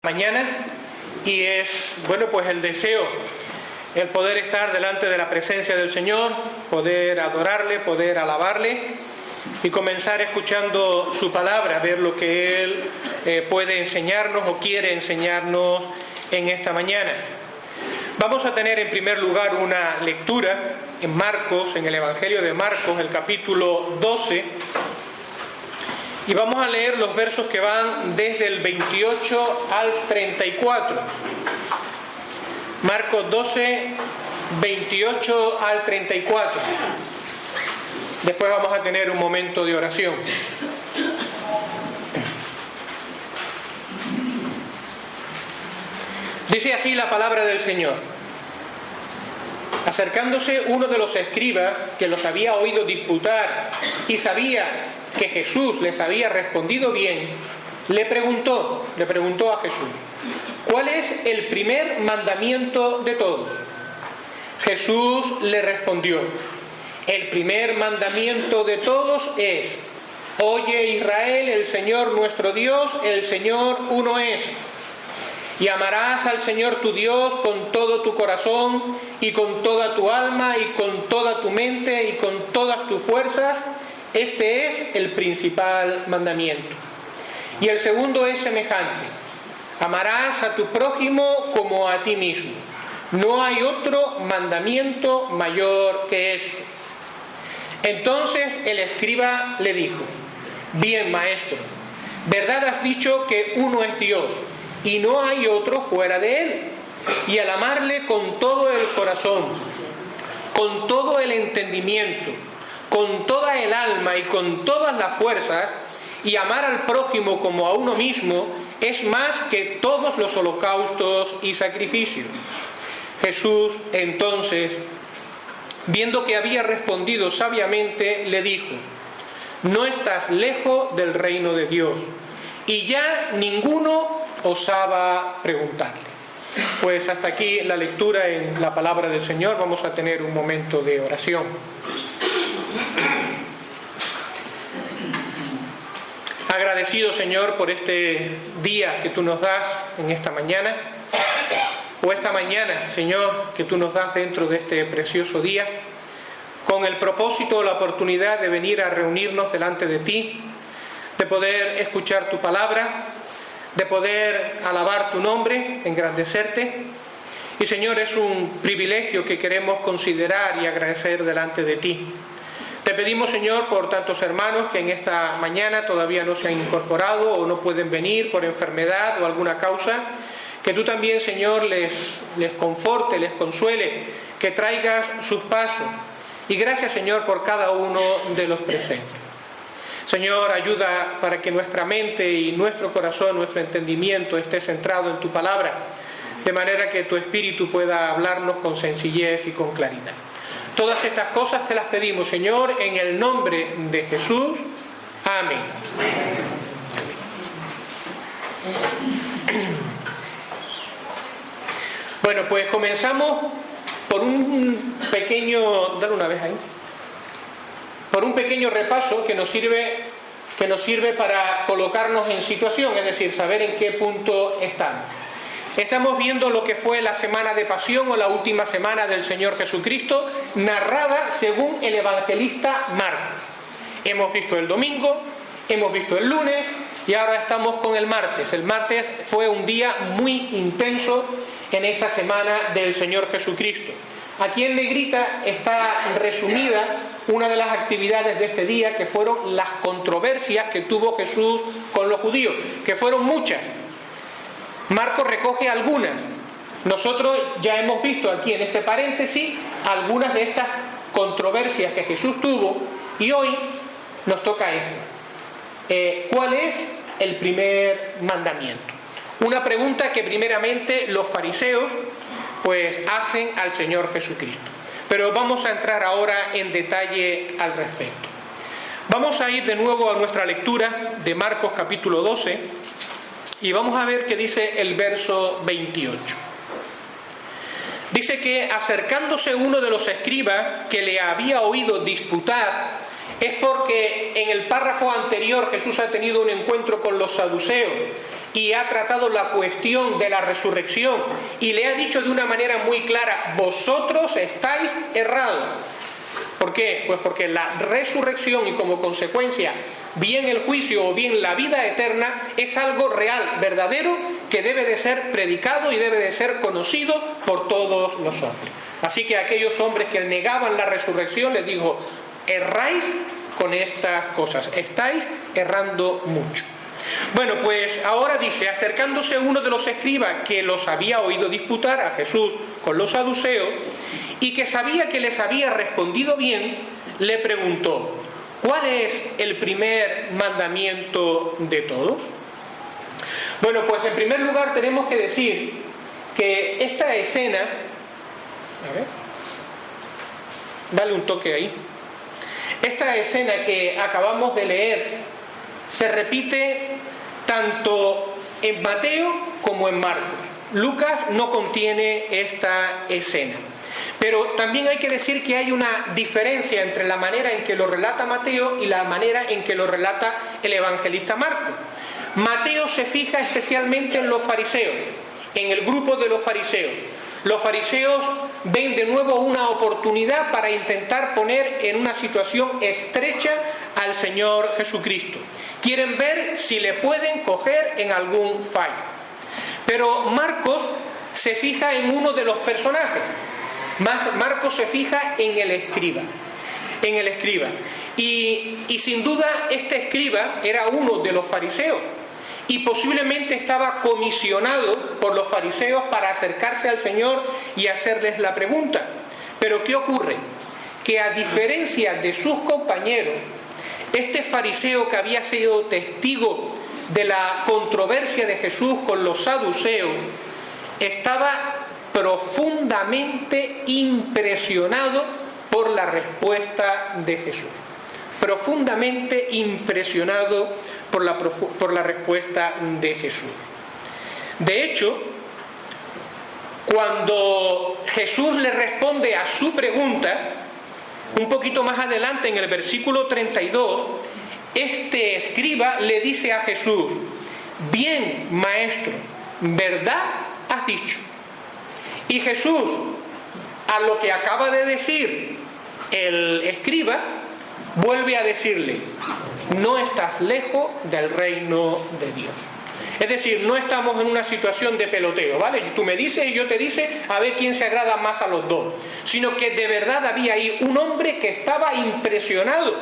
Mañana, y es, pues el deseo, el poder estar delante de la presencia del Señor, poder adorarle, poder alabarle y comenzar escuchando su palabra, ver lo que Él puede enseñarnos o quiere enseñarnos en esta mañana. Vamos a tener en primer lugar una lectura en Marcos, en el Evangelio de Marcos, el capítulo 12, y vamos a leer los versos que van desde el 28 al 34. Marcos 12, 28 al 34. Después vamos a tener un momento de oración. Dice así la palabra del Señor. Acercándose uno de los escribas que los había oído disputar y sabía que Jesús les había respondido bien, le preguntó a Jesús: ¿cuál es el primer mandamiento de todos? Jesús le respondió: el primer mandamiento de todos es: oye Israel, el Señor nuestro Dios, el Señor uno es. Y amarás al Señor tu Dios con todo tu corazón y con toda tu alma y con toda tu mente y con todas tus fuerzas. Este es el principal mandamiento. Y el segundo es semejante: amarás a tu prójimo como a ti mismo. No hay otro mandamiento mayor que esto. Entonces el escriba le dijo: bien, maestro, verdad has dicho que uno es Dios y no hay otro fuera de él. Y al amarle con todo el corazón, con todo el entendimiento, con toda el alma y con todas las fuerzas, y amar al prójimo como a uno mismo, es más que todos los holocaustos y sacrificios. Jesús entonces, viendo que había respondido sabiamente, le dijo: no estás lejos del reino de Dios. Y ya ninguno osaba preguntarle. Pues hasta aquí la lectura en la palabra del Señor. Vamos a tener un momento de oración. Agradecido, Señor, por este día que tú nos das en esta mañana, o esta mañana, Señor, que tú nos das dentro de este precioso día, con el propósito, la oportunidad de venir a reunirnos delante de ti, de poder escuchar tu palabra, de poder alabar tu nombre, engrandecerte. Y, Señor, es un privilegio que queremos considerar y agradecer delante de ti. Te pedimos, Señor, por tantos hermanos que en esta mañana todavía no se han incorporado o no pueden venir por enfermedad o alguna causa, que tú también, Señor, les conforte, les consuele, que traigas sus pasos. Y gracias, Señor, por cada uno de los presentes. Señor, ayuda para que nuestra mente y nuestro corazón, nuestro entendimiento esté centrado en tu palabra, de manera que tu Espíritu pueda hablarnos con sencillez y con claridad. Todas estas cosas te las pedimos, Señor, en el nombre de Jesús. Amén. Bueno, pues comenzamos por un pequeño... Dale una vez ahí. Por un pequeño repaso que nos sirve para colocarnos en situación, es decir, saber en qué punto estamos. Estamos viendo lo que fue la semana de pasión o la última semana del Señor Jesucristo, narrada según el evangelista Marcos. Hemos visto el domingo, hemos visto el lunes y ahora estamos con el martes. El martes fue un día muy intenso en esa semana del Señor Jesucristo. Aquí en negrita está resumida una de las actividades de este día, que fueron las controversias que tuvo Jesús con los judíos, que fueron muchas. Marcos recoge algunas. Nosotros ya hemos visto aquí en este paréntesis algunas de estas controversias que Jesús tuvo, y hoy nos toca esta. ¿Cuál es el primer mandamiento? Una pregunta que primeramente los fariseos pues hacen al Señor Jesucristo. Pero vamos a entrar ahora en detalle al respecto. Vamos a ir de nuevo a nuestra lectura de Marcos capítulo 12 y vamos a ver qué dice el verso 28. Dice que acercándose uno de los escribas que le había oído disputar, es porque en el párrafo anterior Jesús ha tenido un encuentro con los saduceos y ha tratado la cuestión de la resurrección y le ha dicho de una manera muy clara: vosotros estáis errados. ¿Por qué? Pues porque la resurrección y como consecuencia bien el juicio o bien la vida eterna es algo real, verdadero, que debe de ser predicado y debe de ser conocido por todos los hombres. Así que a aquellos hombres que negaban la resurrección les digo: erráis con estas cosas, estáis errando mucho. Bueno, pues ahora dice: acercándose uno de los escribas que los había oído disputar a Jesús con los saduceos y que sabía que les había respondido bien, le preguntó: ¿cuál es el primer mandamiento de todos? Bueno, pues en primer lugar tenemos que decir que esta escena, a ver, dale un toque ahí, esta escena que acabamos de leer se repite tanto en Mateo como en Marcos. Lucas no contiene esta escena. Pero también hay que decir que hay una diferencia entre la manera en que lo relata Mateo y la manera en que lo relata el evangelista Marcos. Mateo se fija especialmente en los fariseos, en el grupo de los fariseos. Los fariseos ven de nuevo una oportunidad para intentar poner en una situación estrecha al Señor Jesucristo. Quieren ver si le pueden coger en algún fallo. Pero Marcos se fija en uno de los personajes. Marcos se fija en el escriba. Y sin duda este escriba era uno de los fariseos y posiblemente estaba comisionado por los fariseos para acercarse al Señor y hacerles la pregunta. Pero ¿qué ocurre? Que a diferencia de sus compañeros, este fariseo que había sido testigo de la controversia de Jesús con los saduceos estaba profundamente impresionado por la respuesta de Jesús. Profundamente impresionado por la respuesta de Jesús. De hecho, cuando Jesús le responde a su pregunta, un poquito más adelante en el versículo 32, este escriba le dice a Jesús: bien, maestro, verdad has dicho. Y Jesús, a lo que acaba de decir el escriba, vuelve a decirle: no estás lejos del reino de Dios. Es decir, no estamos en una situación de peloteo, ¿vale? Tú me dices y yo te dice a ver quién se agrada más a los dos. Sino que de verdad había ahí un hombre que estaba impresionado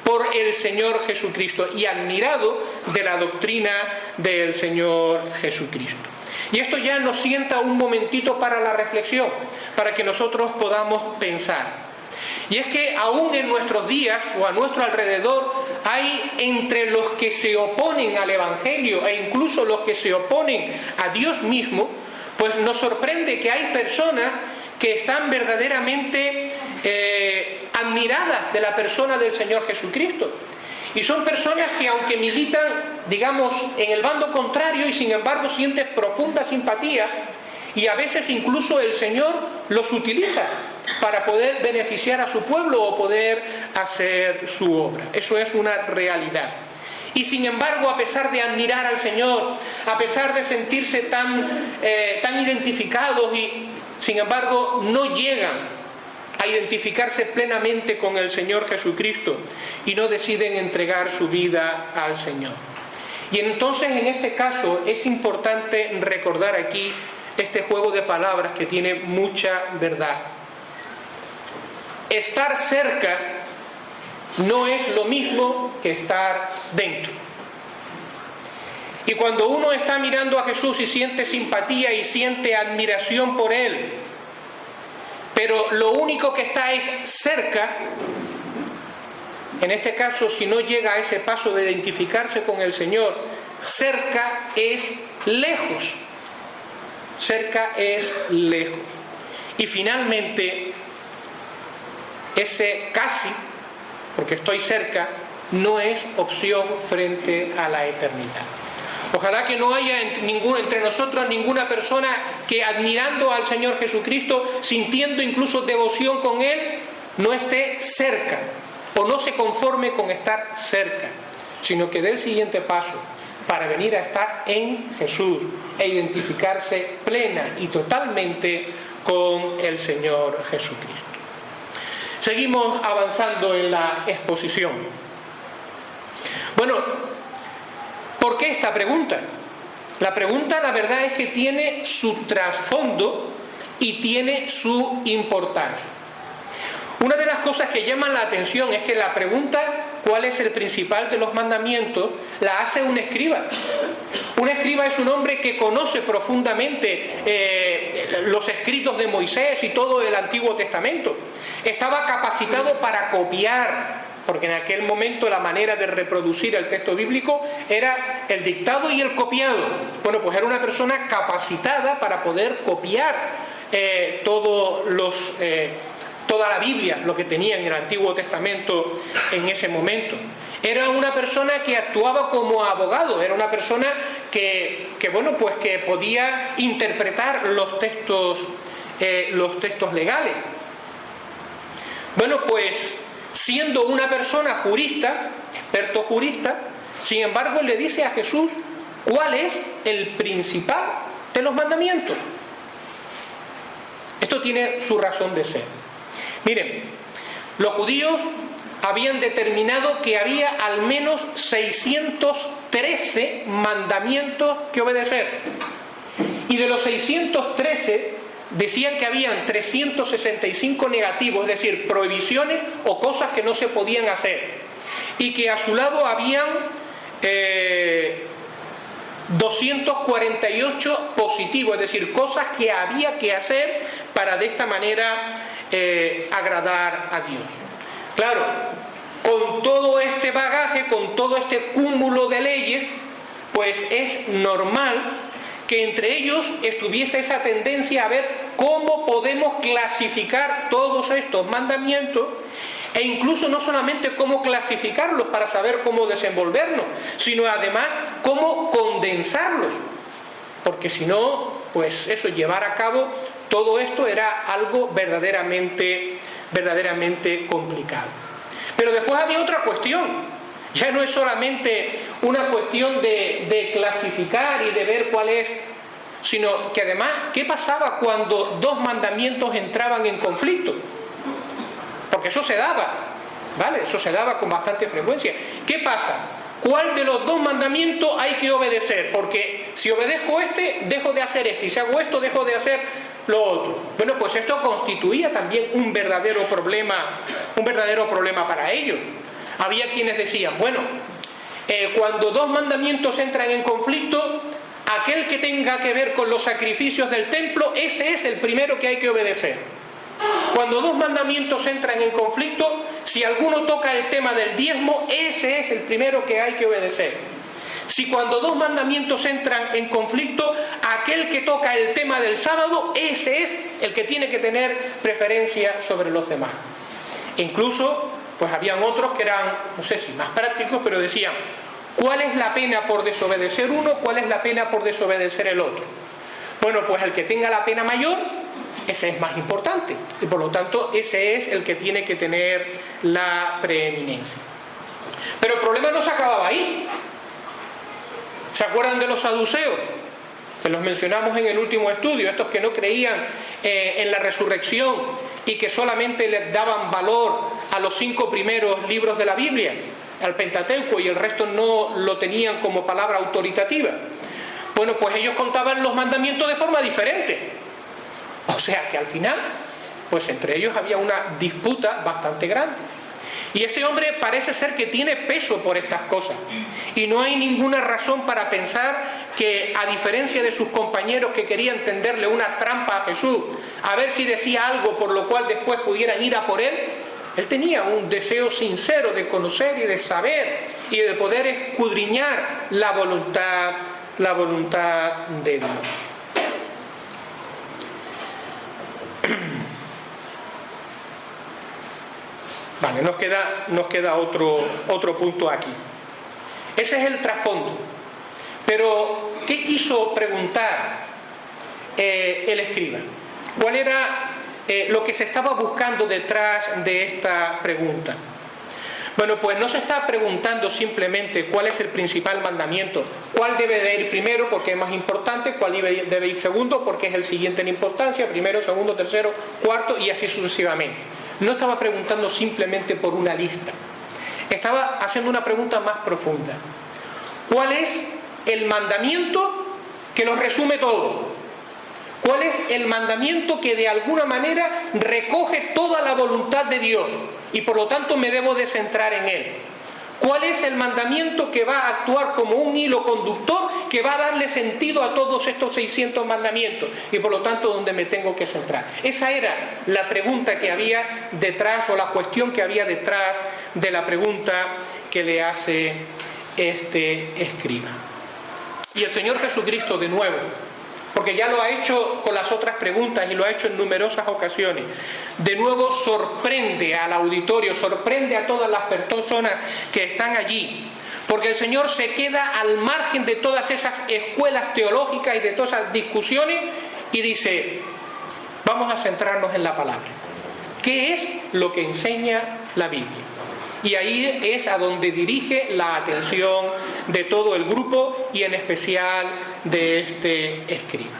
por el Señor Jesucristo y admirado de la doctrina del Señor Jesucristo. Y esto ya nos sienta un momentito para la reflexión, para que nosotros podamos pensar. Y es que aún en nuestros días o a nuestro alrededor hay entre los que se oponen al Evangelio e incluso los que se oponen a Dios mismo, pues nos sorprende que hay personas que están verdaderamente admiradas de la persona del Señor Jesucristo. Y son personas que aunque militan, digamos, en el bando contrario y sin embargo sienten profunda simpatía y a veces incluso el Señor los utiliza para poder beneficiar a su pueblo o poder hacer su obra. Eso es una realidad. Y sin embargo, a pesar de admirar al Señor, a pesar de sentirse tan identificados, y sin embargo no llegan a identificarse plenamente con el Señor Jesucristo y no deciden entregar su vida al Señor. Y entonces en este caso es importante recordar aquí este juego de palabras que tiene mucha verdad. Estar cerca no es lo mismo que estar dentro. Y cuando uno está mirando a Jesús y siente simpatía y siente admiración por Él, pero lo único que está es cerca, en este caso si no llega a ese paso de identificarse con el Señor, cerca es lejos. Cerca es lejos. Y finalmente, ese casi, porque estoy cerca, no es opción frente a la eternidad. Ojalá que no haya entre nosotros ninguna persona que admirando al Señor Jesucristo, sintiendo incluso devoción con Él, no esté cerca o no se conforme con estar cerca, sino que dé el siguiente paso para venir a estar en Jesús e identificarse plena y totalmente con el Señor Jesucristo. Seguimos avanzando en la exposición. Bueno, ¿por qué esta pregunta? La pregunta, la verdad, es que tiene su trasfondo y tiene su importancia. Una de las cosas que llaman la atención es que la pregunta ¿cuál es el principal de los mandamientos? La hace un escriba. Un escriba es un hombre que conoce profundamente los escritos de Moisés y todo el Antiguo Testamento. Estaba capacitado para copiar, porque en aquel momento la manera de reproducir el texto bíblico era el dictado y el copiado. Bueno, pues era una persona capacitada para poder copiar toda la Biblia, lo que tenía en el Antiguo Testamento en ese momento. Era una persona que actuaba como abogado, era una persona que podía interpretar los textos legales. Bueno, pues siendo una persona jurista, experto jurista, sin embargo le dice a Jesús cuál es el principal de los mandamientos. Esto tiene su razón de ser. Miren, los judíos habían determinado que había al menos 613 mandamientos que obedecer. Y de los 613 decían que habían 365 negativos, es decir, prohibiciones o cosas que no se podían hacer. Y que a su lado habían 248 positivos, es decir, cosas que había que hacer para de esta manera agradar a Dios. Claro, con todo este bagaje, con todo este cúmulo de leyes, pues es normal que entre ellos estuviese esa tendencia a ver cómo podemos clasificar todos estos mandamientos, e incluso no solamente cómo clasificarlos para saber cómo desenvolvernos, sino además cómo condensarlos, porque si no, pues eso, llevar a cabo todo esto era algo verdaderamente complicado. Pero después había otra cuestión. Ya no es solamente una cuestión de clasificar y de ver cuál es, sino que además, ¿qué pasaba cuando dos mandamientos entraban en conflicto? Porque eso se daba, ¿vale? Eso se daba con bastante frecuencia. ¿Qué pasa? ¿Cuál de los dos mandamientos hay que obedecer? Porque si obedezco este, dejo de hacer este, y si hago esto, dejo de hacer lo otro. Bueno, pues esto constituía también un verdadero problema para ellos. Había quienes decían, bueno, cuando dos mandamientos entran en conflicto, aquel que tenga que ver con los sacrificios del templo, ese es el primero que hay que obedecer. Cuando dos mandamientos entran en conflicto, si alguno toca el tema del diezmo, ese es el primero que hay que obedecer. Si cuando dos mandamientos entran en conflicto, aquel que toca el tema del sábado, ese es el que tiene que tener preferencia sobre los demás. Incluso, pues habían otros que eran, no sé si más prácticos, pero decían, ¿cuál es la pena por desobedecer uno? ¿Cuál es la pena por desobedecer el otro? Bueno, pues el que tenga la pena mayor, ese es más importante, y por lo tanto ese es el que tiene que tener la preeminencia. Pero el problema no se acababa ahí. ¿Se acuerdan de los saduceos? Que los mencionamos en el último estudio, estos que no creían en la resurrección y que solamente les daban valor a los 5 primeros libros de la Biblia, al Pentateuco, y el resto no lo tenían como palabra autoritativa. Bueno, pues ellos contaban los mandamientos de forma diferente. O sea que al final, pues entre ellos había una disputa bastante grande. Y este hombre parece ser que tiene peso por estas cosas. Y no hay ninguna razón para pensar que, a diferencia de sus compañeros que querían tenderle una trampa a Jesús, a ver si decía algo por lo cual después pudieran ir a por él tenía un deseo sincero de conocer y de saber y de poder escudriñar la voluntad de Dios. Vale, nos queda otro punto aquí. Ese es el trasfondo. Pero, ¿qué quiso preguntar el escriba? ¿Cuál era lo que se estaba buscando detrás de esta pregunta? Bueno, pues no se está preguntando simplemente cuál es el principal mandamiento, cuál debe de ir primero porque es más importante, cuál debe ir segundo porque es el siguiente en importancia, primero, segundo, tercero, cuarto y así sucesivamente. No estaba preguntando simplemente por una lista, estaba haciendo una pregunta más profunda. ¿Cuál es el mandamiento que lo resume todo? ¿Cuál es el mandamiento que de alguna manera recoge toda la voluntad de Dios? Y por lo tanto me debo de centrar en él. ¿Cuál es el mandamiento que va a actuar como un hilo conductor que va a darle sentido a todos estos 600 mandamientos? Y por lo tanto, ¿dónde me tengo que centrar? Esa era la pregunta que había detrás, o la cuestión que había detrás de la pregunta que le hace este escriba. Y el Señor Jesucristo, de nuevo, porque ya lo ha hecho con las otras preguntas y lo ha hecho en numerosas ocasiones, de nuevo sorprende al auditorio, sorprende a todas las personas que están allí, porque el Señor se queda al margen de todas esas escuelas teológicas y de todas esas discusiones y dice: vamos a centrarnos en la palabra. ¿Qué es lo que enseña la Biblia? Y ahí es a donde dirige la atención de todo el grupo y en especial de este escriba.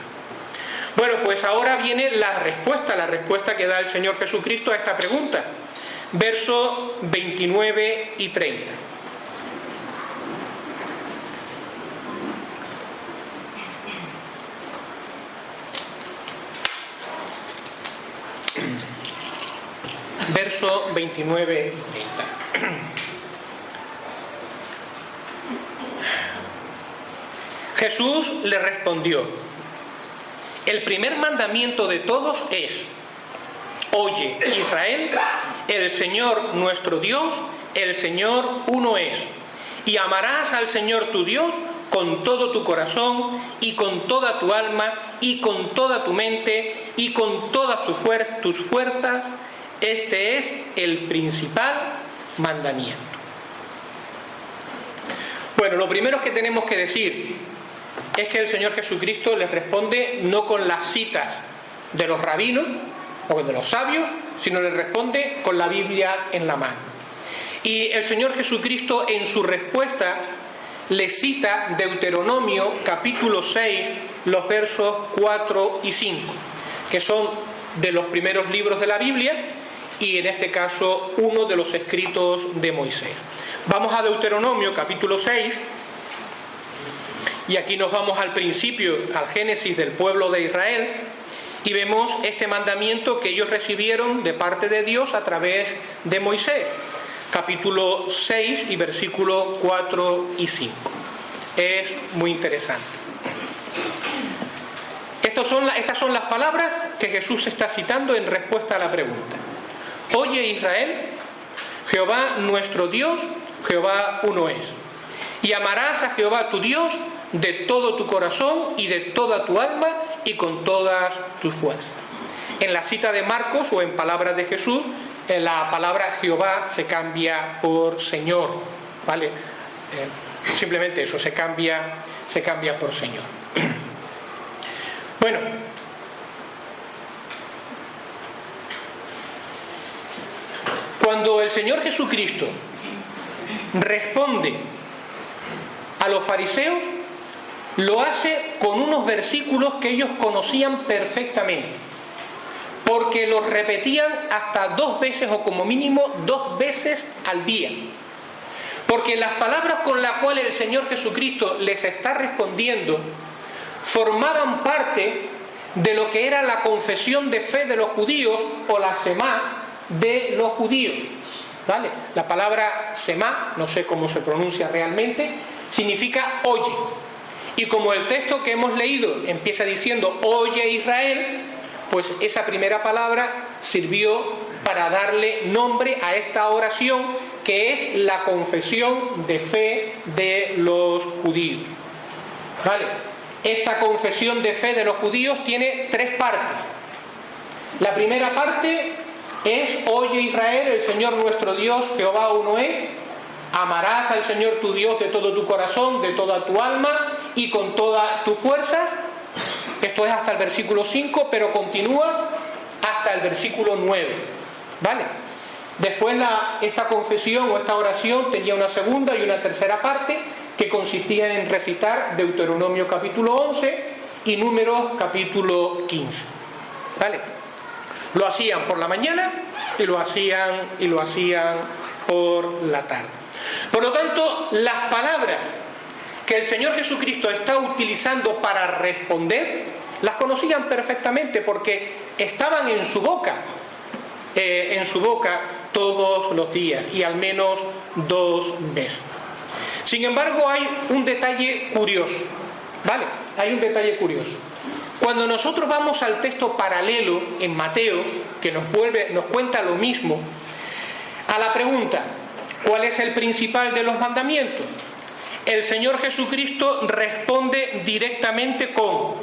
Bueno, pues ahora viene la respuesta que da el Señor Jesucristo a esta pregunta. Versos 29 y 30. Versos 29 y 30. Jesús le respondió: el primer mandamiento de todos es: oye, Israel, el Señor nuestro Dios, el Señor uno es, y amarás al Señor tu Dios con todo tu corazón y con toda tu alma y con toda tu mente y con todas tus fuerzas. Este es el principal mandamiento. Bueno, lo primero que tenemos que decir es que el Señor Jesucristo les responde no con las citas de los rabinos o de los sabios, sino les responde con la Biblia en la mano. Y el Señor Jesucristo en su respuesta le cita Deuteronomio capítulo 6, los versos 4 y 5, que son de los primeros libros de la Biblia y en este caso uno de los escritos de Moisés. Vamos a Deuteronomio capítulo 6 y aquí nos vamos al principio, al Génesis del pueblo de Israel, y vemos este mandamiento que ellos recibieron de parte de Dios a través de Moisés. Capítulo 6 y versículos 4 y 5. Es muy interesante. Estas son las palabras que Jesús está citando en respuesta a la pregunta. Oye Israel, Jehová nuestro Dios, Jehová uno es. Y amarás a Jehová tu Dios de todo tu corazón y de toda tu alma y con todas tus fuerzas. En la cita de Marcos o en palabras de Jesús, la palabra Jehová se cambia por Señor, ¿vale? Simplemente eso, se cambia por Señor. Bueno, cuando el Señor Jesucristo responde a los fariseos, lo hace con unos versículos que ellos conocían perfectamente, porque los repetían hasta 2 veces o como mínimo 2 veces al día. Porque las palabras con las cuales el Señor Jesucristo les está respondiendo formaban parte de lo que era la confesión de fe de los judíos o la semá de los judíos, ¿vale? La palabra semá, no sé cómo se pronuncia realmente, significa oye. Y como el texto que hemos leído empieza diciendo oye Israel, pues esa primera palabra sirvió para darle nombre a esta oración que es la confesión de fe de los judíos, ¿vale? Esta confesión de fe de los judíos tiene 3 partes. La primera parte es oye Israel, el Señor nuestro Dios, Jehová uno es. Amarás al Señor tu Dios de todo tu corazón, de toda tu alma y con todas tus fuerzas. Esto es hasta el versículo 5, pero continúa hasta el versículo 9, ¿vale? Después esta confesión o esta oración tenía una segunda y una tercera parte que consistía en recitar Deuteronomio capítulo 11 y Números capítulo 15. ¿Vale? Lo hacían por la mañana y lo hacían por la tarde. Por lo tanto, las palabras que el Señor Jesucristo está utilizando para responder, las conocían perfectamente porque estaban en su boca todos los días y al menos 2 veces. Sin embargo, hay un detalle curioso, ¿vale? Hay un detalle curioso. Cuando nosotros vamos al texto paralelo en Mateo, que nos cuenta lo mismo, a la pregunta, ¿cuál es el principal de los mandamientos? El Señor Jesucristo responde directamente con: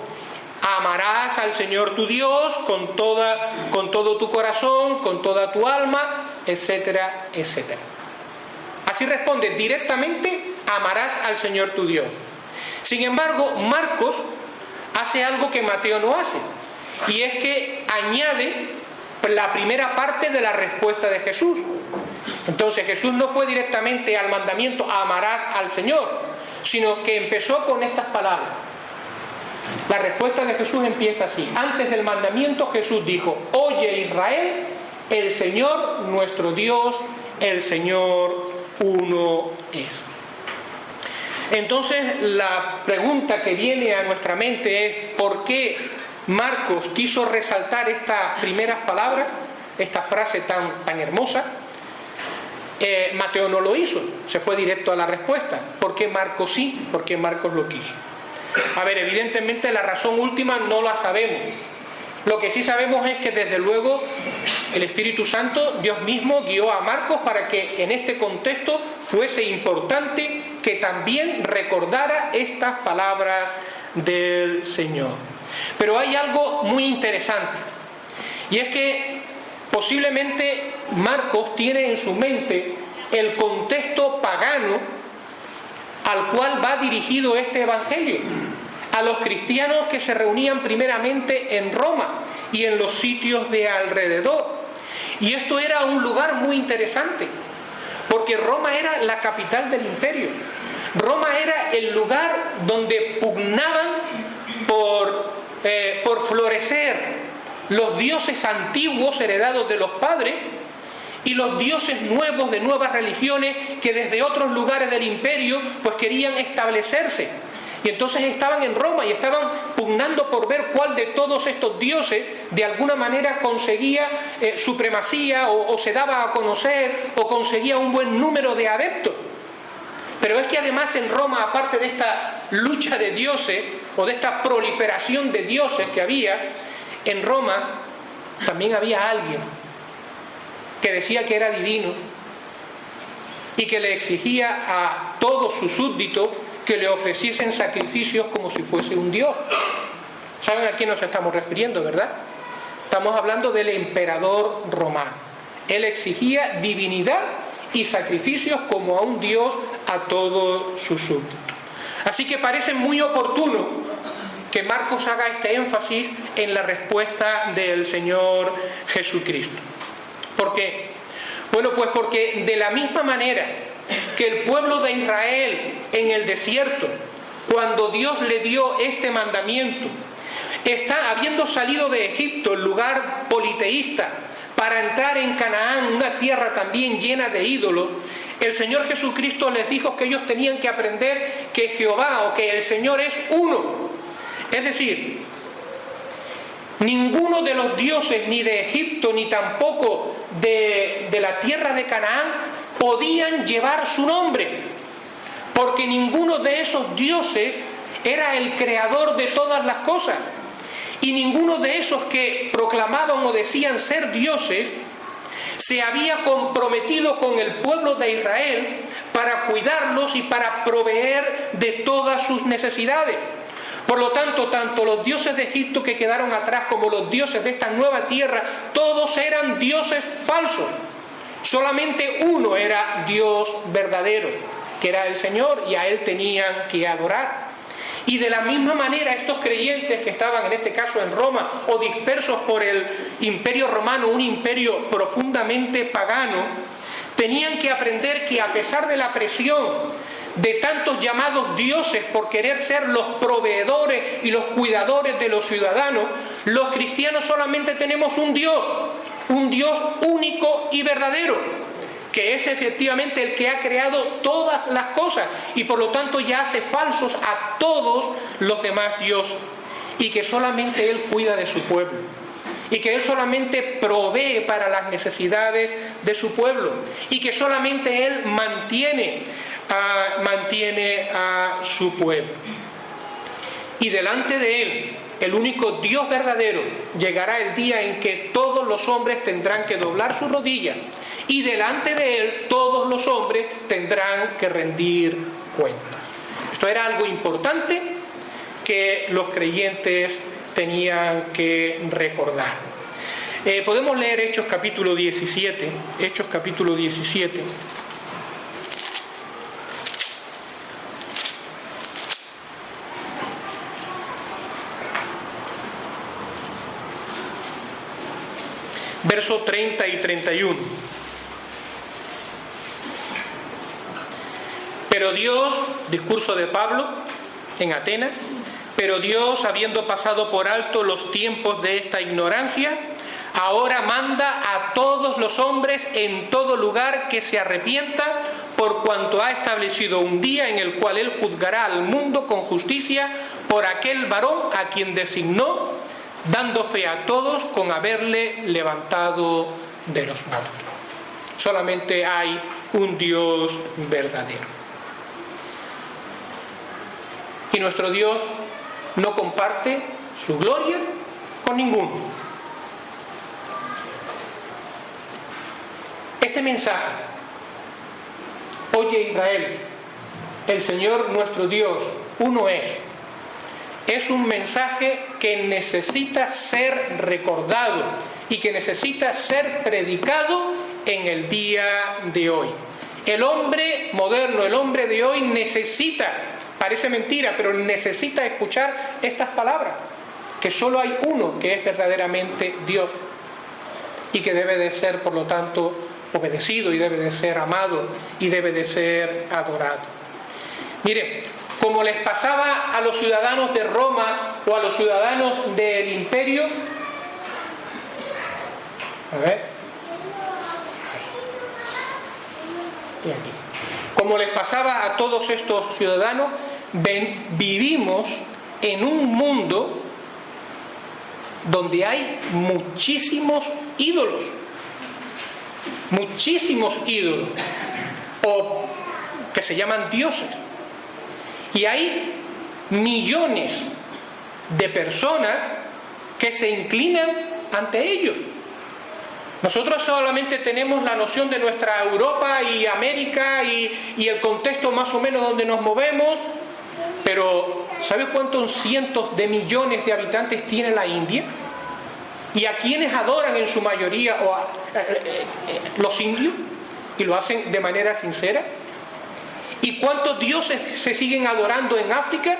amarás al Señor tu Dios con todo tu corazón, con toda tu alma, etcétera, etcétera. Así responde directamente: amarás al Señor tu Dios. Sin embargo, Marcos hace algo que Mateo no hace, y es que añade la primera parte de la respuesta de Jesús. Entonces Jesús no fue directamente al mandamiento: amarás al Señor, sino que empezó con estas palabras. La respuesta de Jesús empieza así. Antes del mandamiento Jesús dijo: oye Israel, el Señor nuestro Dios, el Señor uno es. Entonces la pregunta que viene a nuestra mente es: ¿por qué Marcos quiso resaltar estas primeras palabras, esta frase tan hermosa? Mateo no lo hizo, se fue directo a la respuesta. ¿Por qué Marcos sí? ¿Por qué Marcos lo quiso? A ver, evidentemente la razón última no la sabemos. Lo que sí sabemos es que desde luego el Espíritu Santo, Dios mismo, guió a Marcos para que en este contexto fuese importante que también recordara estas palabras del Señor. Pero hay algo muy interesante, y es que posiblemente Marcos tiene en su mente el contexto pagano al cual va dirigido este evangelio, a los cristianos que se reunían primeramente en Roma y en los sitios de alrededor. Y esto era un lugar muy interesante, porque Roma era la capital del imperio. Roma era el lugar donde pugnaban por florecer los dioses antiguos heredados de los padres y los dioses nuevos de nuevas religiones que desde otros lugares del imperio pues querían establecerse. Y entonces estaban en Roma y estaban pugnando por ver cuál de todos estos dioses de alguna manera conseguía supremacía o se daba a conocer o conseguía un buen número de adeptos. Pero es que además en Roma, aparte de esta lucha de dioses o de esta proliferación de dioses que había, en Roma también había alguien que decía que era divino y que le exigía a todos sus súbditos que le ofreciesen sacrificios como si fuese un dios. ¿Saben a quién nos estamos refiriendo, verdad? Estamos hablando del emperador romano. Él exigía divinidad y sacrificios como a un dios a todos sus súbditos. Así que parece muy oportuno que Marcos haga este énfasis en la respuesta del Señor Jesucristo. ¿Por qué? Bueno, pues porque de la misma manera que el pueblo de Israel en el desierto, cuando Dios le dio este mandamiento, habiendo salido de Egipto, el lugar politeísta, para entrar en Canaán, una tierra también llena de ídolos, el Señor Jesucristo les dijo que ellos tenían que aprender que Jehová o que el Señor es uno. Es decir, ninguno de los dioses ni de Egipto ni tampoco de la tierra de Canaán podían llevar su nombre, porque ninguno de esos dioses era el creador de todas las cosas, y ninguno de esos que proclamaban o decían ser dioses se había comprometido con el pueblo de Israel para cuidarlos y para proveer de todas sus necesidades. Por lo tanto, tanto los dioses de Egipto que quedaron atrás como los dioses de esta nueva tierra, todos eran dioses falsos. Solamente uno era Dios verdadero, que era el Señor, y a Él tenían que adorar. Y de la misma manera estos creyentes que estaban en este caso en Roma o dispersos por el imperio romano, un imperio profundamente pagano, tenían que aprender que a pesar de la presión de tantos llamados dioses por querer ser los proveedores y los cuidadores de los ciudadanos, los cristianos solamente tenemos un Dios único y verdadero, que es efectivamente el que ha creado todas las cosas y por lo tanto ya hace falsos a todos los demás dioses, y que solamente Él cuida de su pueblo y que Él solamente provee para las necesidades de su pueblo y que solamente Él mantiene a su pueblo. Y delante de Él, el único Dios verdadero, llegará el día en que todos los hombres tendrán que doblar sus rodillas y delante de Él todos los hombres tendrán que rendir cuentas. Esto era algo importante que los creyentes tenían que recordar. Podemos leer Hechos capítulo 17. Hechos capítulo 17. Versos 30 y 31. Pero Dios, discurso de Pablo en Atenas, pero Dios, habiendo pasado por alto los tiempos de esta ignorancia, ahora manda a todos los hombres en todo lugar que se arrepientan, por cuanto ha establecido un día en el cual Él juzgará al mundo con justicia por aquel varón a quien designó, dando fe a todos con haberle levantado de los muertos. Solamente hay un Dios verdadero. Y nuestro Dios no comparte su gloria con ninguno. Este mensaje: oye Israel, el Señor nuestro Dios, uno es un mensaje que necesita ser recordado y que necesita ser predicado en el día de hoy. El hombre moderno, el hombre de hoy necesita, parece mentira, pero necesita escuchar estas palabras, que solo hay uno que es verdaderamente Dios y que debe de ser, por lo tanto, obedecido y debe de ser amado y debe de ser adorado. Miren, como les pasaba a los ciudadanos de Roma o a los ciudadanos del imperio, y aquí, como les pasaba a todos estos ciudadanos, vivimos en un mundo donde hay muchísimos ídolos, o que se llaman dioses. Y hay millones de personas que se inclinan ante ellos. Nosotros solamente tenemos la noción de nuestra Europa y América y el contexto más o menos donde nos movemos, pero ¿sabe cuántos cientos de millones de habitantes tiene la India? ¿Y a quienes adoran en su mayoría los indios? ¿Y lo hacen de manera sincera? ¿Y cuántos dioses se siguen adorando en África?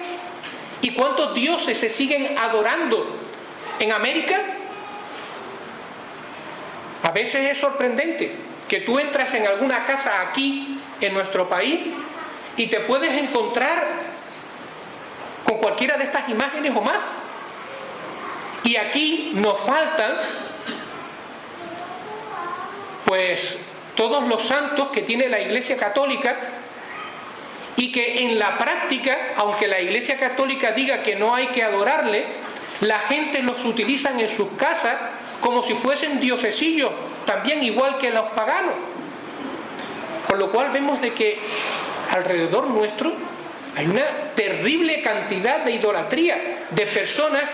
¿Y cuántos dioses se siguen adorando en América? A veces es sorprendente que tú entras en alguna casa aquí en nuestro país y te puedes encontrar con cualquiera de estas imágenes o más. Y aquí nos faltan pues todos los santos que tiene la Iglesia Católica, y que en la práctica, aunque la Iglesia Católica diga que no hay que adorarle, la gente los utiliza en sus casas como si fuesen diosesillos, también igual que los paganos. Con lo cual vemos de que alrededor nuestro hay una terrible cantidad de idolatría, de personas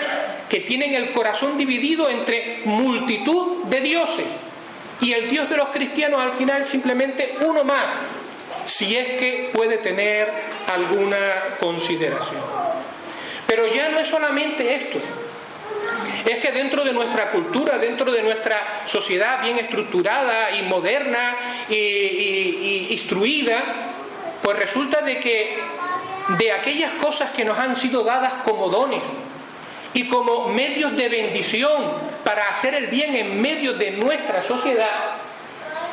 que tienen el corazón dividido entre multitud de dioses, y el Dios de los cristianos al final simplemente uno más, si es que puede tener alguna consideración. Pero ya no es solamente esto. Es que dentro de nuestra cultura, dentro de nuestra sociedad bien estructurada y moderna y instruida, pues resulta de que de aquellas cosas que nos han sido dadas como dones y como medios de bendición para hacer el bien en medio de nuestra sociedad,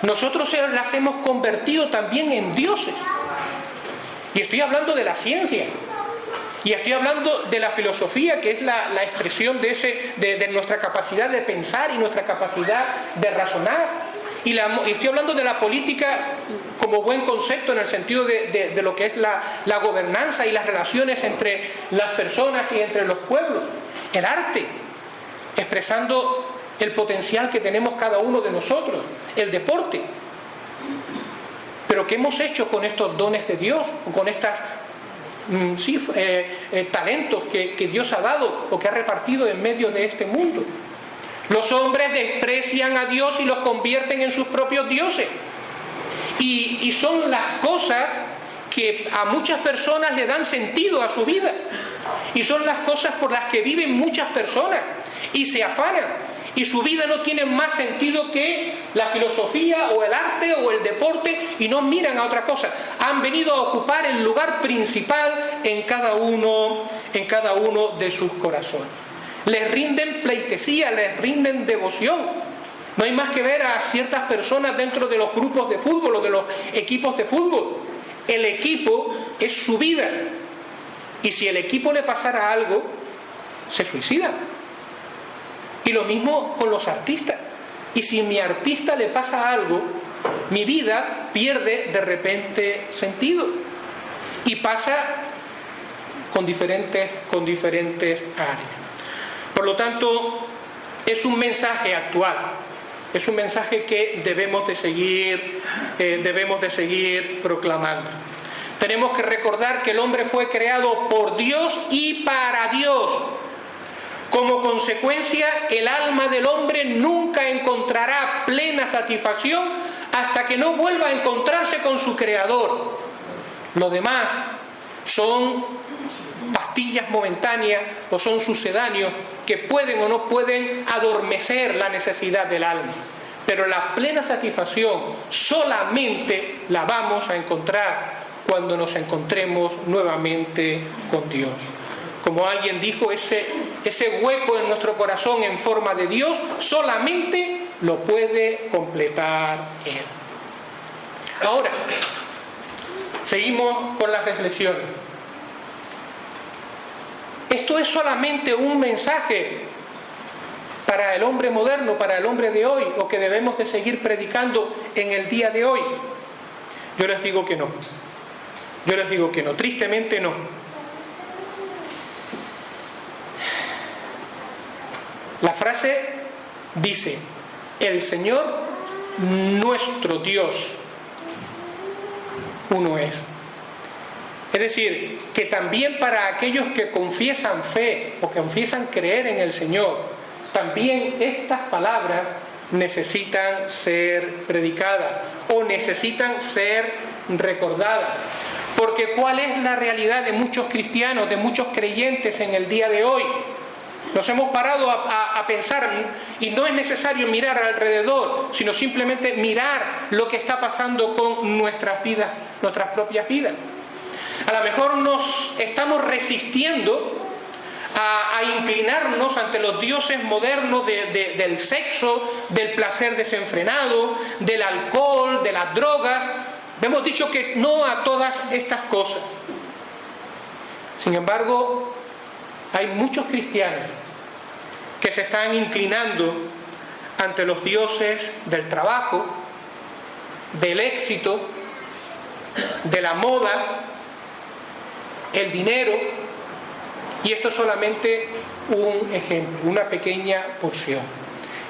nosotros las hemos convertido también en dioses. Y estoy hablando de la ciencia. Y estoy hablando de la filosofía, que es la expresión de nuestra capacidad de pensar y nuestra capacidad de razonar. Y estoy hablando de la política como buen concepto en el sentido de lo que es la gobernanza y las relaciones entre las personas y entre los pueblos. El arte, expresando el potencial que tenemos cada uno de nosotros. El deporte. Pero ¿qué hemos hecho con estos dones de Dios? Con estas talentos que Dios ha dado o que ha repartido en medio de este mundo. Los hombres desprecian a Dios y los convierten en sus propios dioses. Y son las cosas que a muchas personas le dan sentido a su vida. Y son las cosas por las que viven muchas personas y se afanan. Y su vida no tiene más sentido que la filosofía o el arte o el deporte, y no miran a otra cosa. Han venido a ocupar el lugar principal en cada uno de sus corazones. Les rinden pleitesía, les rinden devoción. No hay más que ver a ciertas personas dentro de los grupos de fútbol o de los equipos de fútbol. El equipo es su vida. Y si el equipo le pasara algo, se suicida. Y lo mismo con los artistas. Y si a mi artista le pasa algo, mi vida pierde de repente sentido. Y pasa con diferentes áreas. Por lo tanto, es un mensaje actual. Es un mensaje que debemos de seguir proclamando. Tenemos que recordar que el hombre fue creado por Dios y para Dios. Como consecuencia, el alma del hombre nunca encontrará plena satisfacción hasta que no vuelva a encontrarse con su Creador. Lo demás son pastillas momentáneas o son sucedáneos que pueden o no pueden adormecer la necesidad del alma. Pero la plena satisfacción solamente la vamos a encontrar cuando nos encontremos nuevamente con Dios. Como alguien dijo, ese hueco en nuestro corazón en forma de Dios solamente lo puede completar Él. Ahora, seguimos con las reflexiones. Esto es solamente un mensaje para el hombre moderno, para el hombre de hoy, o que debemos de seguir predicando en el día de hoy. Yo les digo que no. Tristemente no. La frase dice: el Señor nuestro Dios uno es. Es decir, que también para aquellos que confiesan fe o que confiesan creer en el Señor, también estas palabras necesitan ser predicadas o necesitan ser recordadas. Porque ¿cuál es la realidad de muchos cristianos, de muchos creyentes en el día de hoy? Nos hemos parado a pensar, y no es necesario mirar alrededor, sino simplemente mirar lo que está pasando con nuestras vidas, nuestras propias vidas. A lo mejor nos estamos resistiendo a inclinarnos ante los dioses modernos del sexo, del placer desenfrenado, del alcohol, de las drogas. Hemos dicho que no a todas estas cosas. Sin embargo, hay muchos cristianos que se están inclinando ante los dioses del trabajo, del éxito, de la moda, el dinero, y esto es solamente un ejemplo, una pequeña porción.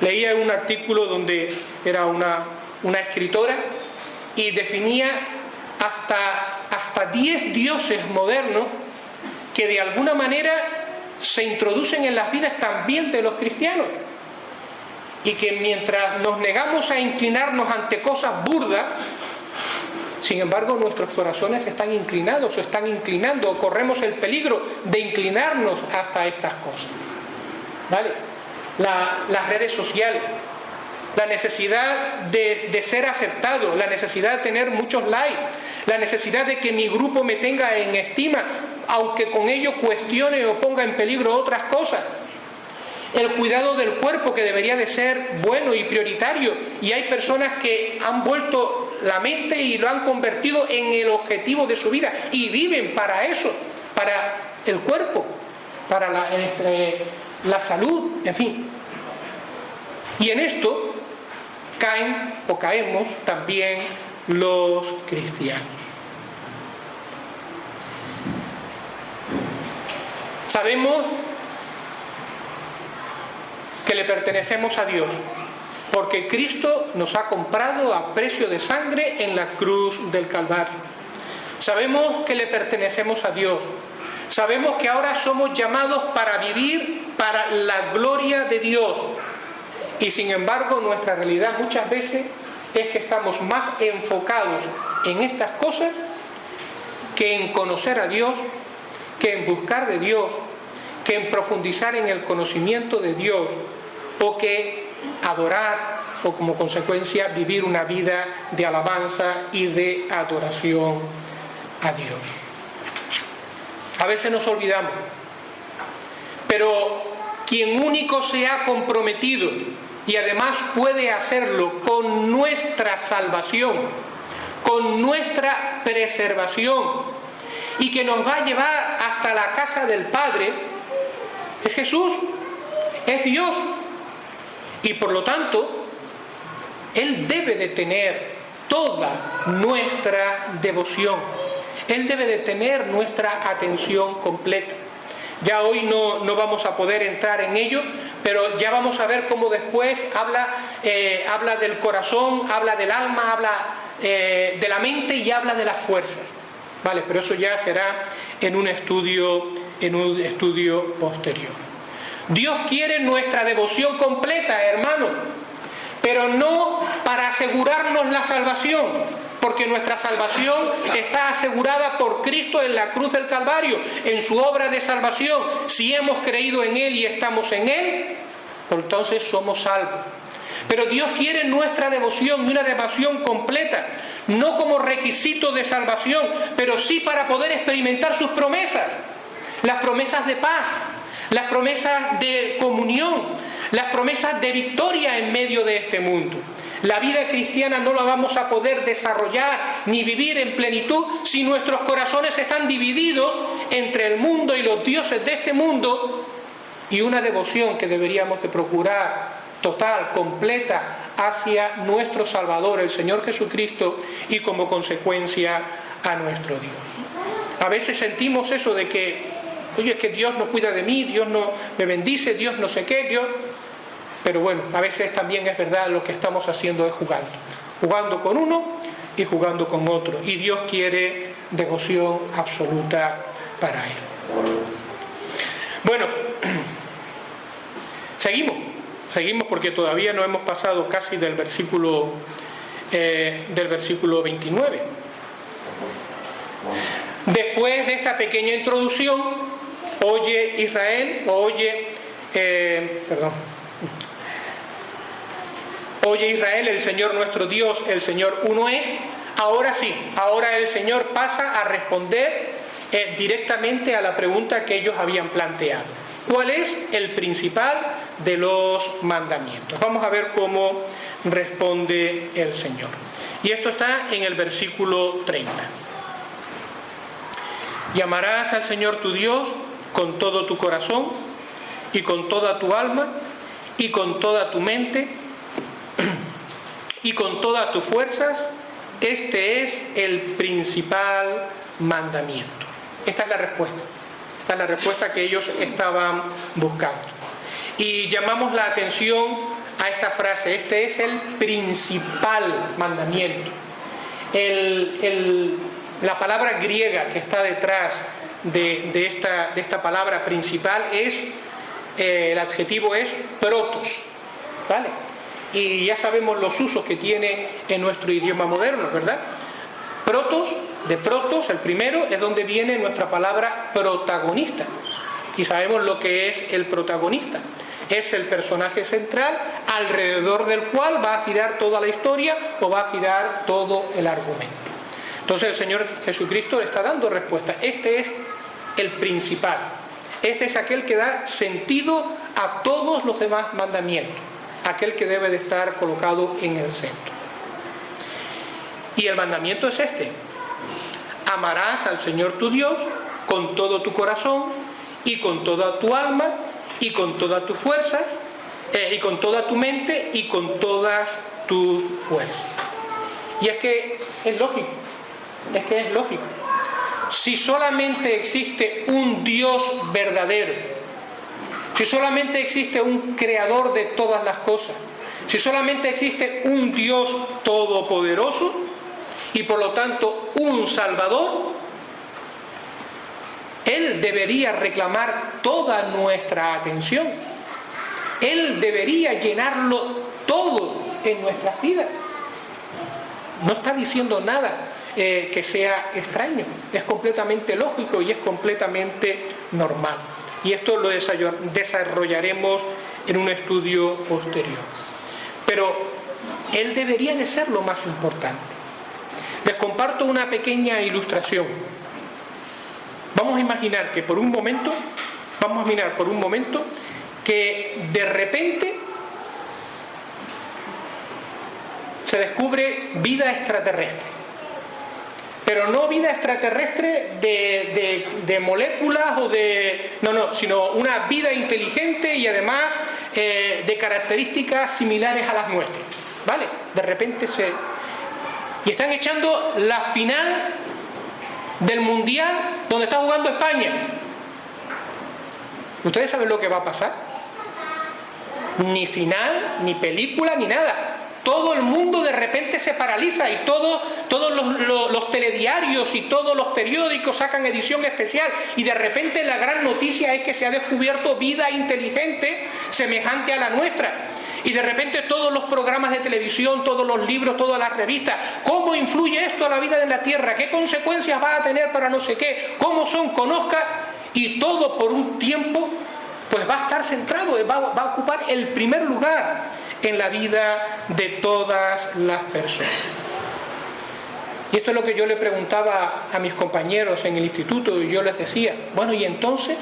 Leía un artículo donde era una escritora y definía hasta 10 dioses modernos que de alguna manera se introducen en las vidas también de los cristianos, y que mientras nos negamos a inclinarnos ante cosas burdas, sin embargo nuestros corazones están inclinados o están inclinando, o corremos el peligro de inclinarnos hasta estas cosas. ¿Vale? Las redes sociales, la necesidad de ser aceptado, la necesidad de tener muchos likes, la necesidad de que mi grupo me tenga en estima, aunque con ello cuestione o ponga en peligro otras cosas, el cuidado del cuerpo, que debería de ser bueno y prioritario, y hay personas que han vuelto la mente y lo han convertido en el objetivo de su vida y viven para eso, para el cuerpo, para la salud, en fin. Y en esto caen o caemos también los cristianos. Sabemos que le pertenecemos a Dios, porque Cristo nos ha comprado a precio de sangre en la cruz del Calvario. Sabemos que le pertenecemos a Dios. Sabemos que ahora somos llamados para vivir para la gloria de Dios. Y sin embargo, nuestra realidad muchas veces es que estamos más enfocados en estas cosas que en conocer a Dios, que en buscar de Dios, que en profundizar en el conocimiento de Dios, o que adorar, o como consecuencia vivir una vida de alabanza y de adoración a Dios. A veces nos olvidamos, pero quien único se ha comprometido y además puede hacerlo con nuestra salvación, con nuestra preservación, y que nos va a llevar hasta la casa del Padre, es Jesús, es Dios. Y por lo tanto, Él debe de tener toda nuestra devoción. Él debe de tener nuestra atención completa. Ya hoy no vamos a poder entrar en ello, pero ya vamos a ver cómo después habla del corazón, habla del alma, habla de la mente y habla de las fuerzas. Vale, pero eso ya será en un estudio posterior. Dios quiere nuestra devoción completa, hermanos, pero no para asegurarnos la salvación, porque nuestra salvación está asegurada por Cristo en la cruz del Calvario, en su obra de salvación. Si hemos creído en Él y estamos en Él, entonces somos salvos. Pero Dios quiere nuestra devoción, y una devoción completa, no como requisito de salvación, pero sí para poder experimentar sus promesas, las promesas de paz, las promesas de comunión, las promesas de victoria en medio de este mundo. La vida cristiana no la vamos a poder desarrollar ni vivir en plenitud si nuestros corazones están divididos entre el mundo y los dioses de este mundo, y una devoción que deberíamos de procurar total, completa, hacia nuestro Salvador, el Señor Jesucristo, y como consecuencia a nuestro Dios. A veces sentimos eso de que, oye, es que Dios no cuida de mí, Dios no me bendice, Dios no sé qué, Dios... Pero bueno, a veces también es verdad, lo que estamos haciendo es jugando con uno y jugando con otro, y Dios quiere devoción absoluta para Él. Bueno, seguimos porque todavía no hemos pasado casi del versículo 29. Después de esta pequeña introducción, oye Israel, Oye Israel, el Señor nuestro Dios, el Señor uno es. Ahora sí, ahora el Señor pasa a responder directamente a la pregunta que ellos habían planteado. ¿Cuál es el principal de los mandamientos? Vamos a ver cómo responde el Señor. Y esto está en el versículo 30. Y amarás al Señor tu Dios con todo tu corazón y con toda tu alma y con toda tu mente y con todas tus fuerzas. Este es el principal mandamiento. Esta es la respuesta. Esta es la respuesta que ellos estaban buscando. Y llamamos la atención a esta frase. Este es el principal mandamiento. La palabra griega que está detrás de esta palabra principal es, el adjetivo es protos, ¿vale? Y ya sabemos los usos que tiene en nuestro idioma moderno, ¿verdad? Protos, de protos, el primero, es donde viene nuestra palabra protagonista. Y sabemos lo que es el protagonista. Es el personaje central alrededor del cual va a girar toda la historia o va a girar todo el argumento. Entonces el Señor Jesucristo le está dando respuesta. Este es el principal. Este es aquel que da sentido a todos los demás mandamientos. Aquel que debe de estar colocado en el centro. Y el mandamiento es este: amarás al Señor tu Dios con todo tu corazón y con toda tu alma y con todas tus fuerzas y con toda tu mente y con todas tus fuerzas. Y es que es lógico, Si solamente existe un Dios verdadero, si solamente existe un creador de todas las cosas, si solamente existe un Dios todopoderoso y por lo tanto un Salvador, Él debería reclamar toda nuestra atención. Él debería llenarlo todo en nuestras vidas. No está diciendo nada que sea extraño. Es completamente lógico y es completamente normal. Y esto lo desarrollaremos en un estudio posterior. Pero Él debería de ser lo más importante. Les comparto una pequeña ilustración. Vamos a imaginar por un momento que de repente se descubre vida extraterrestre. Pero no vida extraterrestre de moléculas o sino una vida inteligente y además de características similares a las nuestras. ¿Vale? De repente y están echando la final del Mundial donde está jugando España. ¿Ustedes saben lo que va a pasar? Ni final, ni película, ni nada. Todo el mundo de repente se paraliza y todos los telediarios y todos los periódicos sacan edición especial y de repente la gran noticia es que se ha descubierto vida inteligente semejante a la nuestra. Y de repente todos los programas de televisión, todos los libros, todas las revistas, ¿cómo influye esto a la vida en la Tierra? ¿Qué consecuencias va a tener para no sé qué? ¿Cómo son? Conozca. Y todo por un tiempo pues va a estar centrado, va a ocupar el primer lugar en la vida de todas las personas. Y esto es lo que yo le preguntaba a mis compañeros en el instituto y yo les decía, bueno, y entonces,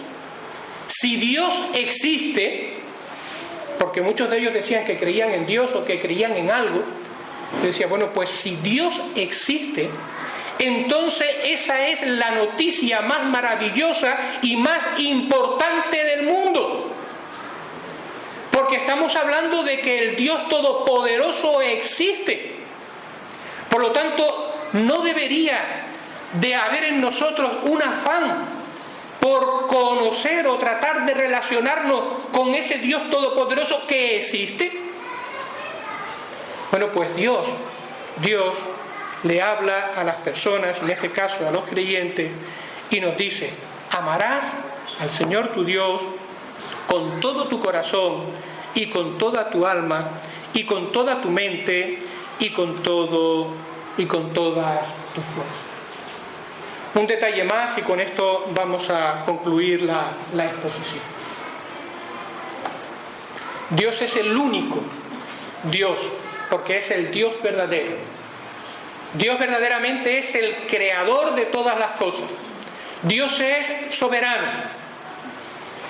si Dios existe, porque muchos de ellos decían que creían en Dios o que creían en algo, yo decía, bueno, pues si Dios existe, entonces esa es la noticia más maravillosa y más importante del mundo. Porque estamos hablando de que el Dios Todopoderoso existe. Por lo tanto, no debería de haber en nosotros un afán por conocer o tratar de relacionarnos con ese Dios Todopoderoso que existe. Bueno, pues Dios le habla a las personas, en este caso a los creyentes, y nos dice, amarás al Señor tu Dios con todo tu corazón y con toda tu alma y con toda tu mente y con todas tus fuerzas. Un detalle más y con esto vamos a concluir la exposición. Dios es el único Dios, porque es el Dios verdadero. Dios verdaderamente es el creador de todas las cosas. Dios es soberano.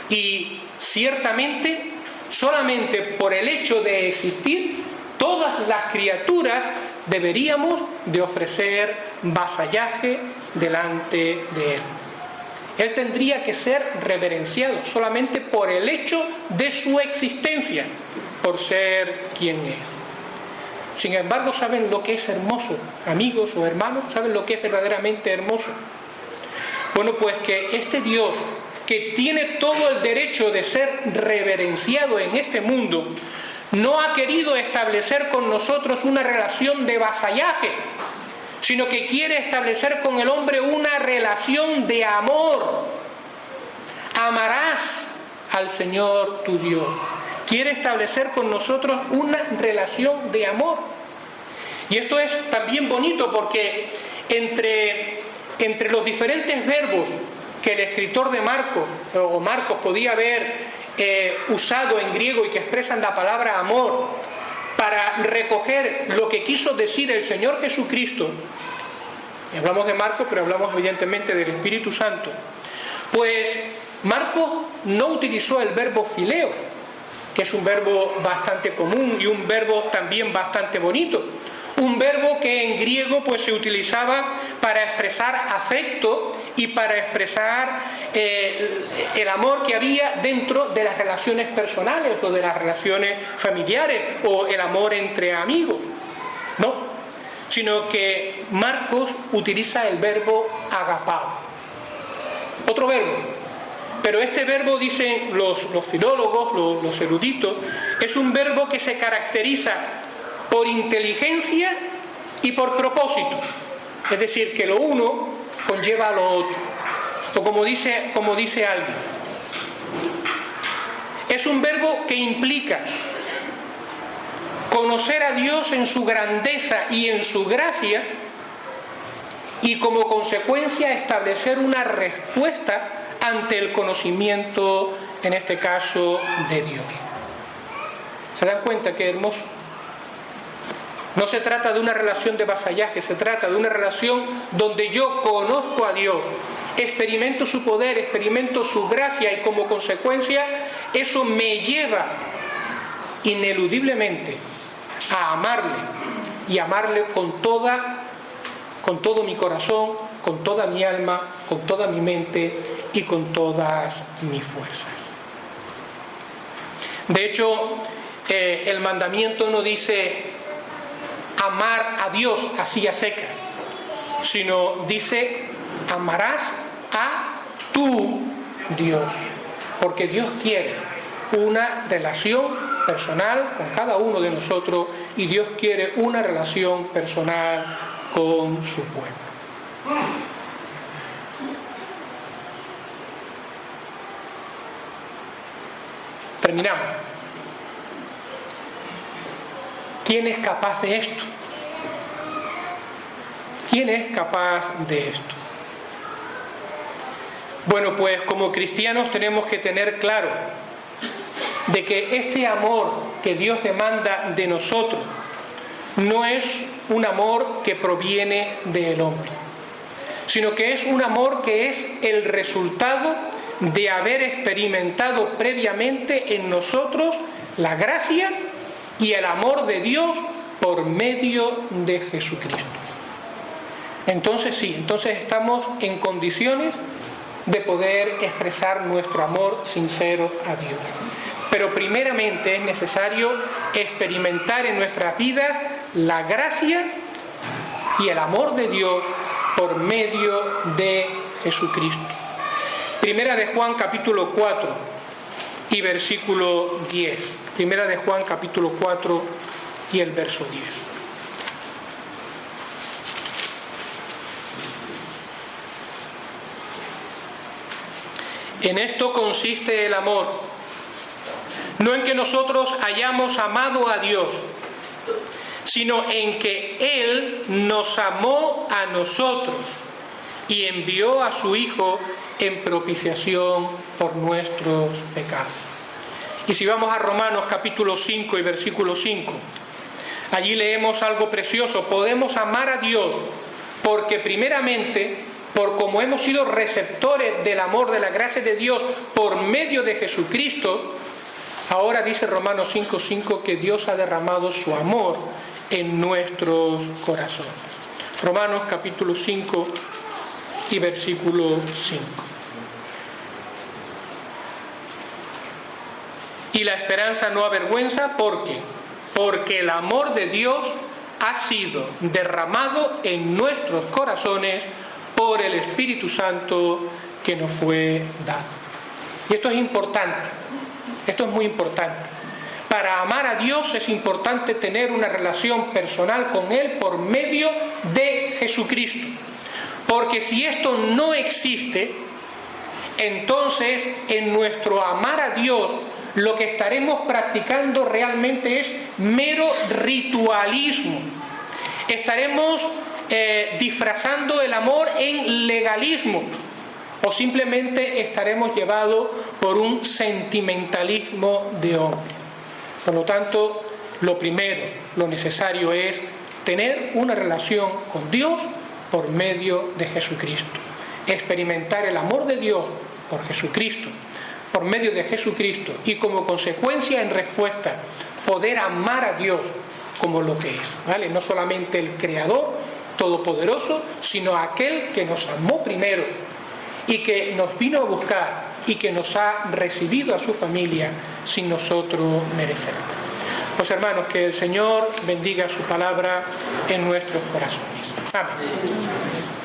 Y ciertamente, solamente por el hecho de existir, todas las criaturas deberíamos de ofrecer vasallaje delante de Él. Él tendría que ser reverenciado solamente por el hecho de su existencia, por ser quien es. Sin embargo, ¿saben lo que es hermoso? Amigos o hermanos, ¿saben lo que es verdaderamente hermoso? Bueno, pues que este Dios, que tiene todo el derecho de ser reverenciado en este mundo, no ha querido establecer con nosotros una relación de vasallaje, sino que quiere establecer con el hombre una relación de amor. Amarás al Señor tu Dios. Quiere establecer con nosotros una relación de amor. Y esto es también bonito porque entre los diferentes verbos que el escritor de Marcos podía haber usado en griego y que expresan la palabra amor para recoger lo que quiso decir el Señor Jesucristo, hablamos de Marcos, pero hablamos evidentemente del Espíritu Santo. Pues Marcos no utilizó el verbo fileo, que es un verbo bastante común y un verbo también bastante bonito. Un verbo que en griego pues se utilizaba para expresar afecto y para expresar el amor que había dentro de las relaciones personales o de las relaciones familiares o el amor entre amigos. No, sino que Marcos utiliza el verbo agapao. Otro verbo. Pero este verbo, dicen los filólogos, los eruditos, es un verbo que se caracteriza por inteligencia y por propósito. Es decir, que lo uno conlleva a lo otro. O como dice alguien, es un verbo que implica conocer a Dios en su grandeza y en su gracia y como consecuencia establecer una respuesta ante el conocimiento, en este caso, de Dios. ¿Se dan cuenta qué hermoso? No se trata de una relación de vasallaje, se trata de una relación donde yo conozco a Dios, experimento su poder, experimento su gracia y como consecuencia eso me lleva ineludiblemente a amarle y amarle con todo mi corazón, con toda mi alma, con toda mi mente y con todas mis fuerzas. De hecho, el mandamiento no dice amar a Dios así a secas, sino dice amarás a tu Dios, porque Dios quiere una relación personal con cada uno de nosotros y Dios quiere una relación personal con su pueblo. Terminamos. ¿Quién es capaz de esto? ¿Quién es capaz de esto? Bueno, pues como cristianos tenemos que tener claro de que este amor que Dios demanda de nosotros no es un amor que proviene del hombre, sino que es un amor que es el resultado de haber experimentado previamente en nosotros la gracia y el amor de Dios por medio de Jesucristo. Entonces sí, entonces estamos en condiciones de poder expresar nuestro amor sincero a Dios. Pero primeramente es necesario experimentar en nuestras vidas la gracia y el amor de Dios por medio de Jesucristo. Primera de Juan capítulo 4 y versículo 10. Primera de Juan capítulo 4 y el verso 10. En esto consiste el amor, no en que nosotros hayamos amado a Dios, sino en que Él nos amó a nosotros y envió a su Hijo en propiciación por nuestros pecados. Y si vamos a Romanos capítulo 5 y versículo 5, allí leemos algo precioso. Podemos amar a Dios porque primeramente, por como hemos sido receptores del amor, de la gracia de Dios por medio de Jesucristo, ahora dice Romanos 5:5 que Dios ha derramado su amor en nuestros corazones. Romanos capítulo 5 y versículo 5. Y la esperanza no avergüenza, porque el amor de Dios ha sido derramado en nuestros corazones por el Espíritu Santo que nos fue dado. Y esto es importante, esto es muy importante. Para amar a Dios es importante tener una relación personal con Él por medio de Jesucristo. Porque si esto no existe, entonces en nuestro amar a Dios lo que estaremos practicando realmente es mero ritualismo. Estaremos disfrazando el amor en legalismo o simplemente estaremos llevados por un sentimentalismo de hombre. Por lo tanto, lo primero, lo necesario es tener una relación con Dios por medio de Jesucristo. Experimentar el amor de Dios por Jesucristo, por medio de Jesucristo, y como consecuencia, en respuesta, poder amar a Dios como lo que es, ¿vale? No solamente el Creador todopoderoso, sino aquel que nos amó primero y que nos vino a buscar y que nos ha recibido a su familia sin nosotros merecerlo. Pues hermanos, que el Señor bendiga su palabra en nuestros corazones. Amén.